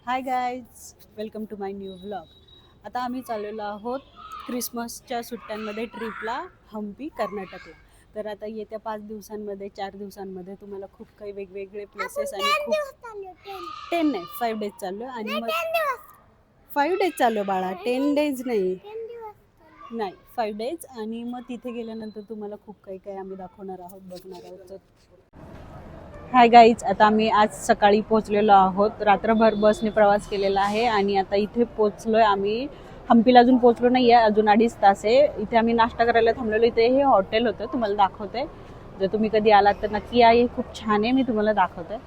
High guys, welcome to my new vlog. आता आम्ही चाललेलो आहोत क्रिसमसच्या सुट्ट्यांमध्ये ट्रिपला हम्पी कर्नाटकला. तर आता येत्या 5 दिवसांमध्ये 4 दिवसांमध्ये तुम्हाला खूप काही वेगवेगळे प्लेसेस आणि खूप 10 नाही 5 डेज चाललो आणि मग 5 डेज चाललो बाळा, 10 डेज नाही. नाही 5 डेज आणि मग तिथे गेल्यानंतर तुम्हाला खूप काही काही आम्ही दाखवणार आहोत, बघणार आहोत. तर हाय गाईज, आता आम्ही आज सकाळी पोहोचलेलो आहोत. रात्रभर बसने प्रवास केलेला आहे आणि आता इथे पोहोचलोय आम्ही. हम्पीला अजून पोहोचलो नाही आहे, अजून 2.5 तास आहे. इथे आम्ही नाश्ता करायला थांबलेलो. इथे हे हॉटेल होतं, तुम्हाला दाखवते. जर तुम्ही कधी आलात तर नक्की या, हे खूप छान आहे, मी तुम्हाला दाखवते.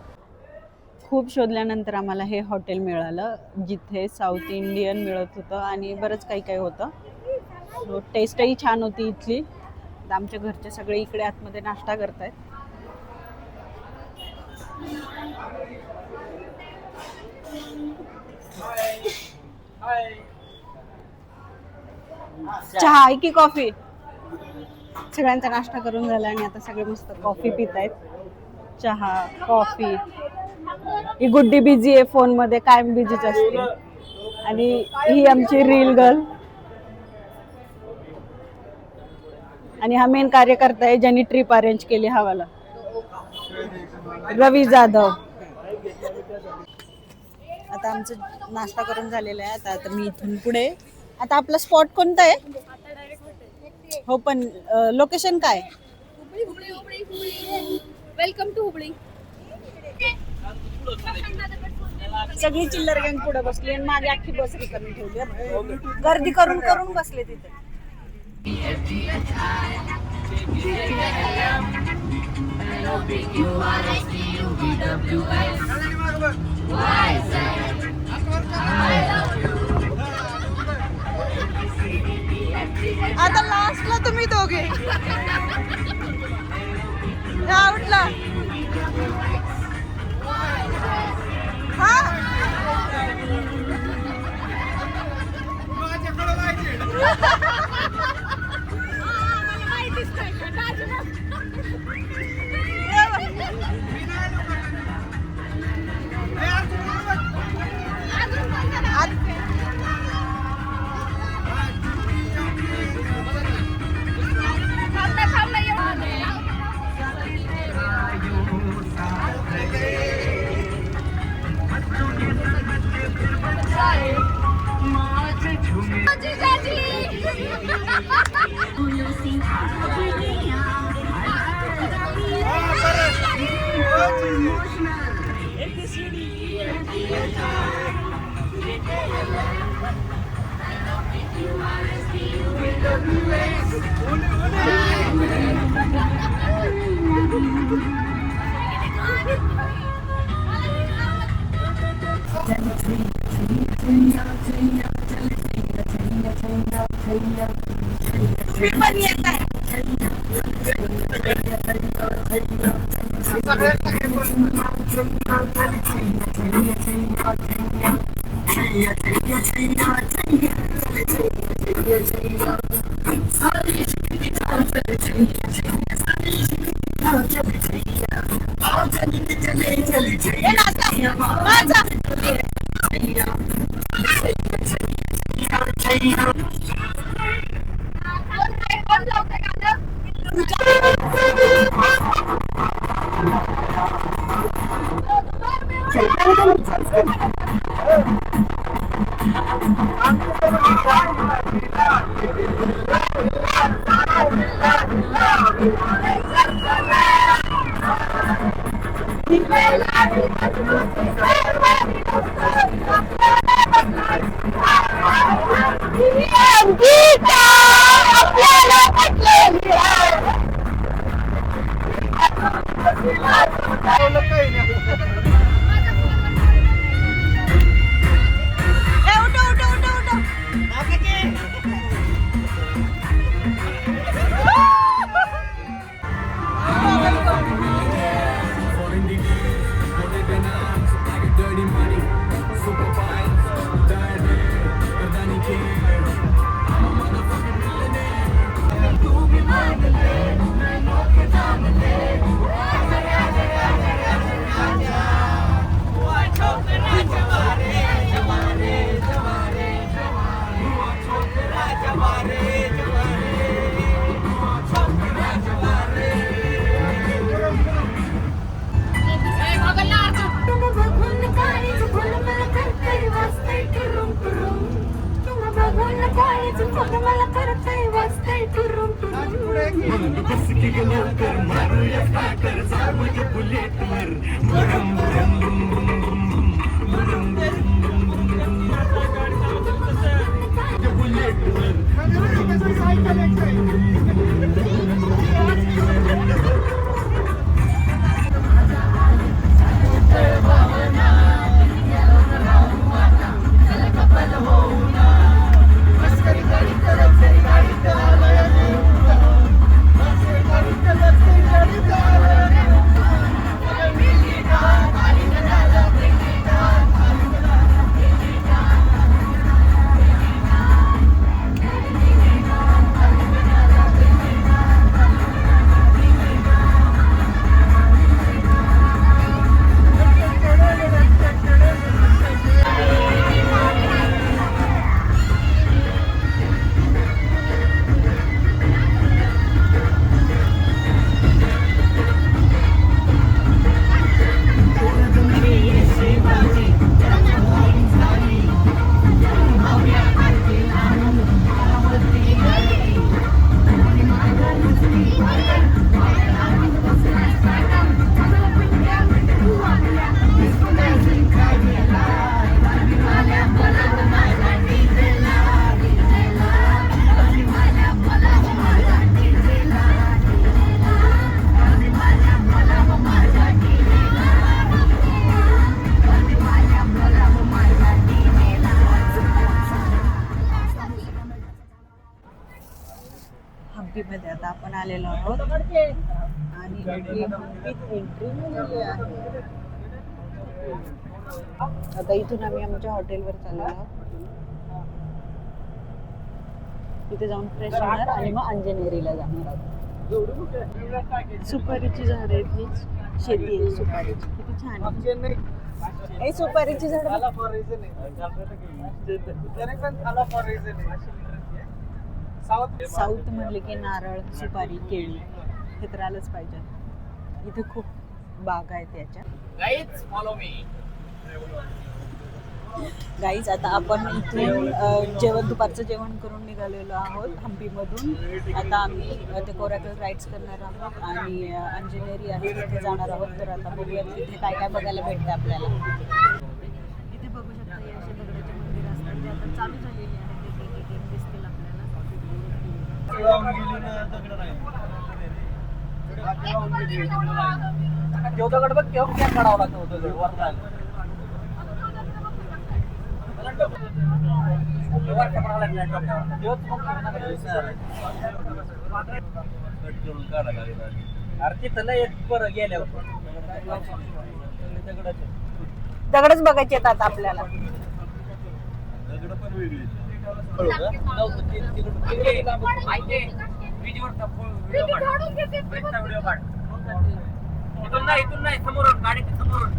खूप शोधल्यानंतर आम्हाला हे हॉटेल मिळालं, जिथे साऊथ इंडियन मिळत होतं आणि बरंच काही काही होतं. टेस्टही छान होती इथली. आमच्या घरचे सगळे इकडे आतमध्ये नाश्ता करतायत. चहा आहे की कॉफी? सगळ्यांचा नाश्ता करून झाला आणि आता सगळे मस्त कॉफी पित आहेत. चहा कॉफी. ही गुड्डी बिझी आहे फोन मध्ये, कायम बिझीच असते. आणि ही आमची रील गर्ल आणि हा मेन कार्यकर्ता आहे ज्यांनी ट्रिप अरेंज केली हवाला, रवी जाधव. आता आमचं नाश्ता करून झालेला आहे. आता मी इथून पुढे, आता आपला स्पॉट कोणता आहे? हो पण लोकेशन काय? Welcome to Hubli. सगळी चिल्लर गँग पुढे बसली आणि मागे अख्खी बस रिकामी ठेवली. गर्दी करून करून बसले तिथे. आता लास्टला तुम्ही दोघे आउटला. हा हम्पीमध्ये आता आपण आलेलो आहोत आणि हम्पीत एंट्री मिळाली आहे. आता इथून आम्ही आमच्या हॉटेलवर चाललो आहोत. तिथे जाऊन फ्रेश होणार आणि मग अंजनेरीला जाणार आहोत. सुपारीची झाड आहेत, ही शेती आहे सुपारीची. किती छान आहे. सुपारीची झाड साऊथ म्हणले की नारळ, सुपारी, केळी हे तर आलंच पाहिजे. इथे खूप बाग आहेत त्याच्या. गाईज आता आपण इथून दुपारचं जेवण करून निघालेलो आहोत हम्पीमधून. आता आम्ही ते कोराकल राईड्स करणार आहोत आणि अंजनेरी आहे तिथे जाणार आहोत. तर आता बघूया तिथे काय काय बघायला भेटतं आपल्याला. इथे बघू शकता हे असे दगडाचे मंदिर असतात ते आता चालू झालेले आहेत. ते दिसतील आपल्याला. दगडच बघायचे आहेत आता आपल्याला. इथून नाही समोरून गाडीच्या समोरून.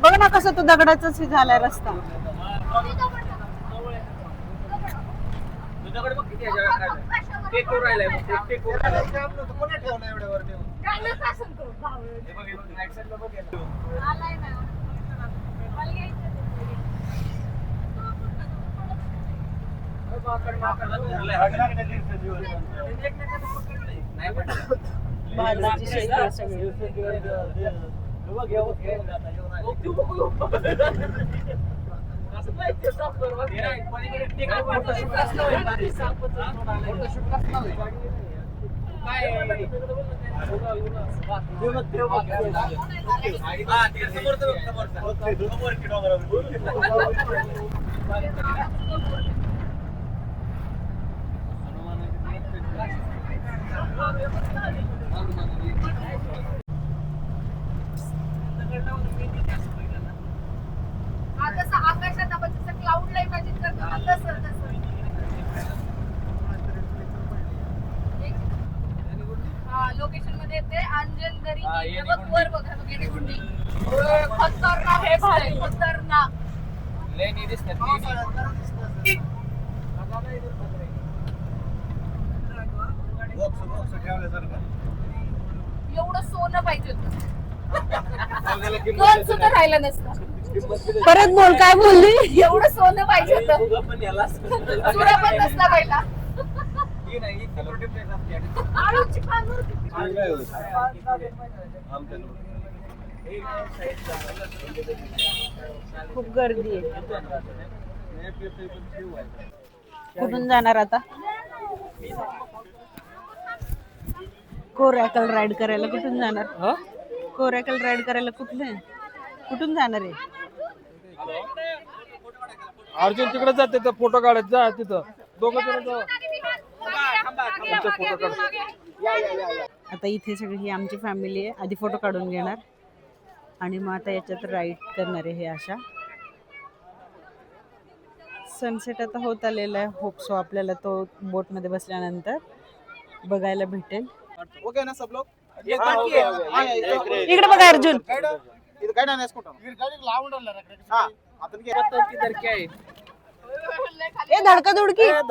बघ ना कसं तो दगडाचाच झालाय रस्ता. भाजण्याची शेती आहे सगळी. आकाशात आपण जसं क्लाउडला इमॅजिन करतो ना तसं लोकेशन मध्ये येते अंजनदरी. वर बघा वगैरे गुंडी. खतरनाक हे भाई, खतरनाक. लेणी दिसतात लेणी. एवढं सोनं पाहिजे होतं. दोन सुद्धा राहिलं नसतं. परत बोल, काय बोलली? एवढं सोनं पाहिजे होतं. तुझं पण याला चुरा पण नसता पहिला. ही नाही, ही प्रोटीन प्लेट असते. आळूची पानं होती. खूप गर्दी आहे. कुठून जाणार आता? कोरॅकल राईड करायला कुठून जाणार? कोरॅकल राईड करायला कुठून जाणार आहे? अर्जुन तिकडे जा, तिथं फोटो काढत जा, तिथं दोघं जण जा. फोटो काढ. आता इथे सगळी ही आमची फॅमिली आहे. आधी फोटो काढून घेणार आणि मग आता याच्यात राईड करणार आहे. हे अशा सनसेट आता होत आलेला आहे. होप सो आपल्याला तो बोटमध्ये बसल्यानंतर बघायला भेटेल. ओके ना सब लोग? इकडे बघा अर्जुन. ए धडका धुडकी. अरे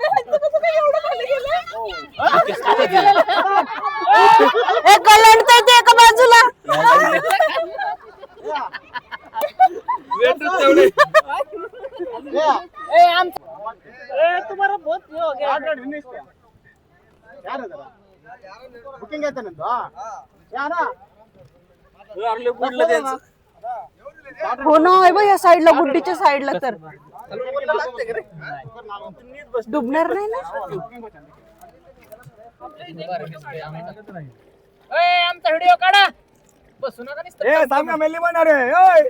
ह्यांचं कसं काय एवढं खाली गेलं? ए कलंडतंय ते एका बाजूला. बुकिंग घेते ना हो ना, हे बघ या साईडला, गुड्डीच्या साईडला तर डुबणार नाही ना. आमचा व्हिडिओ काढा. बसू नका नुसतं. मेली बनणार आहे.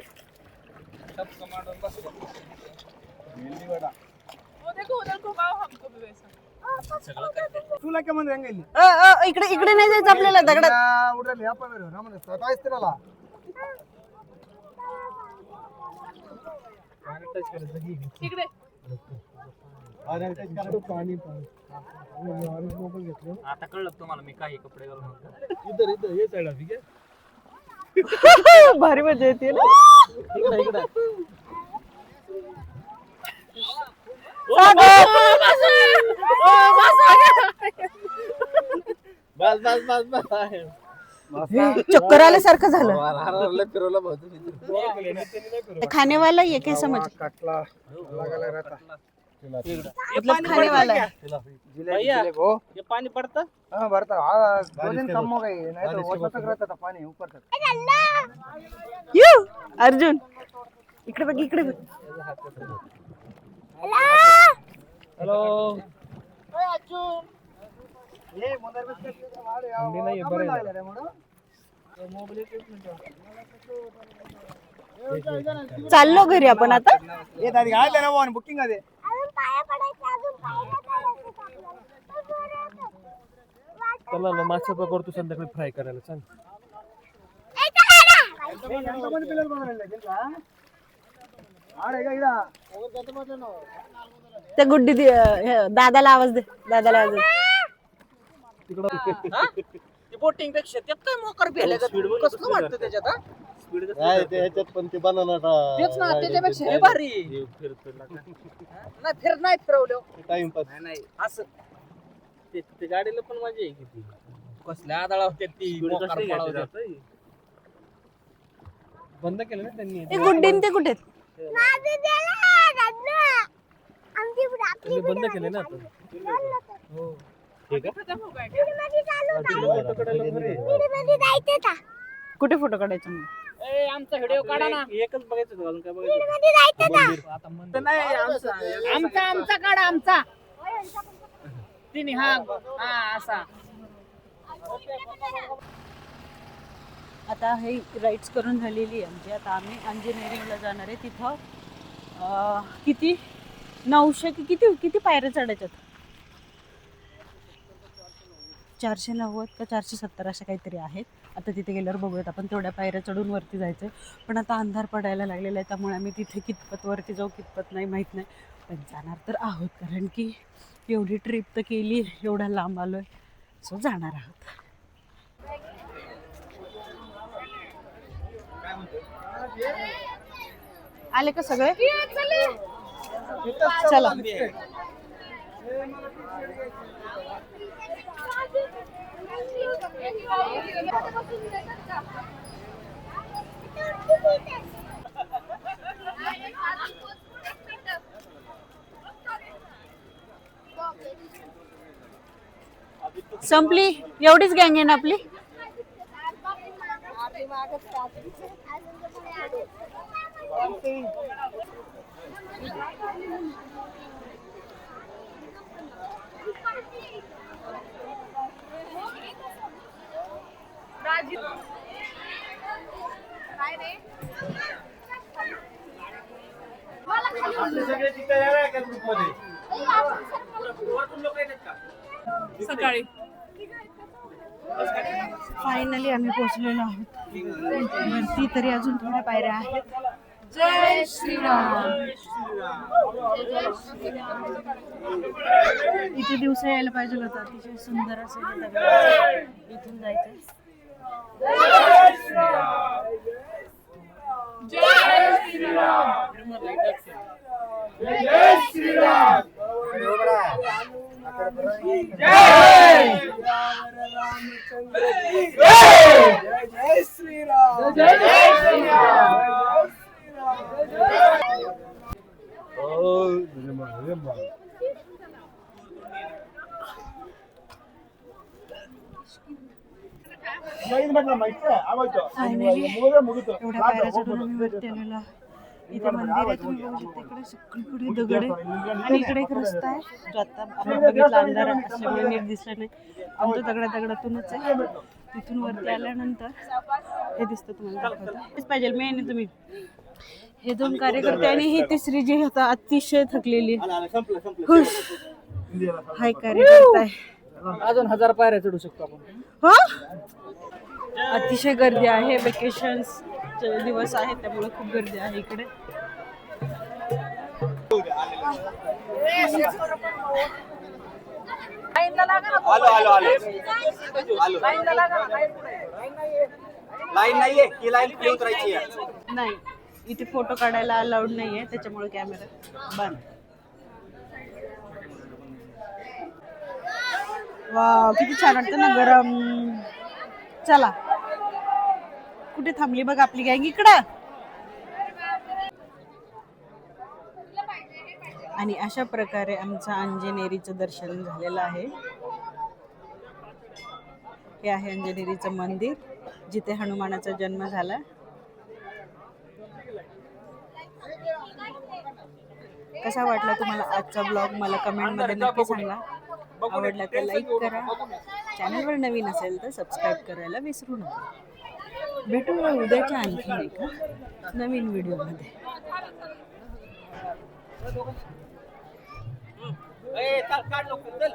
तुला काय म्हणून इकडे इकडे नाही जायचं आपल्याला दगडात. उडले आपण रामन तिकडे आता कळलं तुम्हाला मी काही कपडे घालून होतो. इधर हे साईड ठीक आहे. भारी मजा येते ना. चक्कर आल्यासारखं झालं. खानेवाला ये काय समज, मतलब खानेवाला है. ये पाणी पडतं. हाँ भरता दो दिन कम हो गई नहीं तो वो तक रहता था पानी ऊपर तक. यू अर्जुन इकडे बघ, इकडे बघ. हॅलो. ये मंदिर में ठंडी नहीं है बरे चाललो घरी आपण आता. ये दादी गाय लेना वो बुकिंग दे. चला ना मासे पकडतो संध्याकाळी फ्राय करायला सांग. त्या गुड्डी दादाला आवाज दे, दादाला आवाज दे. बोटिंग पेक्षा त्यात काय मोकर भेले कसलं वाटतं त्याच्यात. त्याच्यात पण ते बनवणार तेच ना, त्याच्यापेक्षा हे भारी. नाही फिर नाही फिरवलं टाइमपास. नाही असं ते गाडीला पण मजा आहे किती. कसल्या आदळा होत्या ती मोकार पळवत्यात. बंद केलं ना त्यांनी. ते गुड्डीन ते कुठे? त्यांनी बंद केले ना आता. हो ठीक आहे. कुठे फोटो काढायचा मग? आमचा व्हिडिओ काढा ना. एकच बघायचं होतं, अजून काय बघायचं आता म्हणतो नाही. आमचा काढा, आमचा तिने. हा असा. आता हे राईड्स करून झालेली आहे आमची. आता आम्ही अंजनेरीला जाणार आहे. तिथं किती 900 की किती पायऱ्या चढायच्यात? 490 का 470 अशा काहीतरी आहेत. आता तिथे गेल्यावर बघूयात आपण तेवढ्या पायऱ्या चढून वरती जायचं. पण आता अंधार पडायला लागलेला आहे, त्यामुळे आम्ही तिथे कितपत वरती जाऊ कितपत नाही माहीत नाही, पण जाणार तर आहोत. कारण की एवढी ट्रिप तर केली, एवढा लांब आलो आहे, सो जाणार आहोत. आले का सगळे? चला संपली. एवढीच गँग आहे ना आपली? सकाळी फायनली आम्ही पोहोचलेलो आहोत वरती. तरी अजून थोड्या पायऱ्या आहेत. जय श्रीराम. इथे दिवस यायला पाहिजे होता. अतिशय सुंदर असेल हे दगड. इथून जायचंय. फायनली एवढ्या पायऱ्या चढून आम्ही वरती आलेलो आहोत. इथे मंदिर आहे, तुम्ही बघू शकता. इकडे सगळीकडे दगड आहे आणि इकडे एक रस्ता आहे जो आता आपण बघितला अंधार असल्यामुळे नीट दिसला नाही, पण तो दगडातूनच आहे. तिथून वरती आल्यानंतर हे दिसतं तुम्हाला दाखवतं. हेच पाहिजे मी आणि तुम्ही. हे दोन कार्यकर्ते आणि ही तिसरी जी आता अतिशय थकलेली खुश हाय कार्यकर्ता आहे. अजून 1000 पायऱ्या चढू शकतो आपण. हा अतिशय गर्दी आहे. वेकेशन्स दिवस आहेत त्यामुळे खूप गर्दी आहे इकडे. लाईन नाहीये की लाईन पुढे उतरायची आहे. नाही इथे फोटो काढायला अलाउड नाहीये त्याच्यामुळे कॅमेरा बंद. वाव किती छान वाटतं ना गरम. चला कुठे थांबली बघ आपली गँग इकडं. आणि अशा प्रकारे आमचं अंजनेरीचं दर्शन झालेलं आहे. हे आहे अंजनेरीचं मंदिर जिथे हनुमानाचा जन्म झाला. कसा वाटला तुम्हाला आजचा ब्लॉग मला कमेंटमध्ये नक्की सांगा. आवडला तर लाईक करा. चॅनलवर नवीन असेल तर सबस्क्राईब करायला विसरू नका. भेटूया उद्याच्या आणखी एका नवीन व्हिडिओमध्ये. ए, चल, काढ लवकर, चल.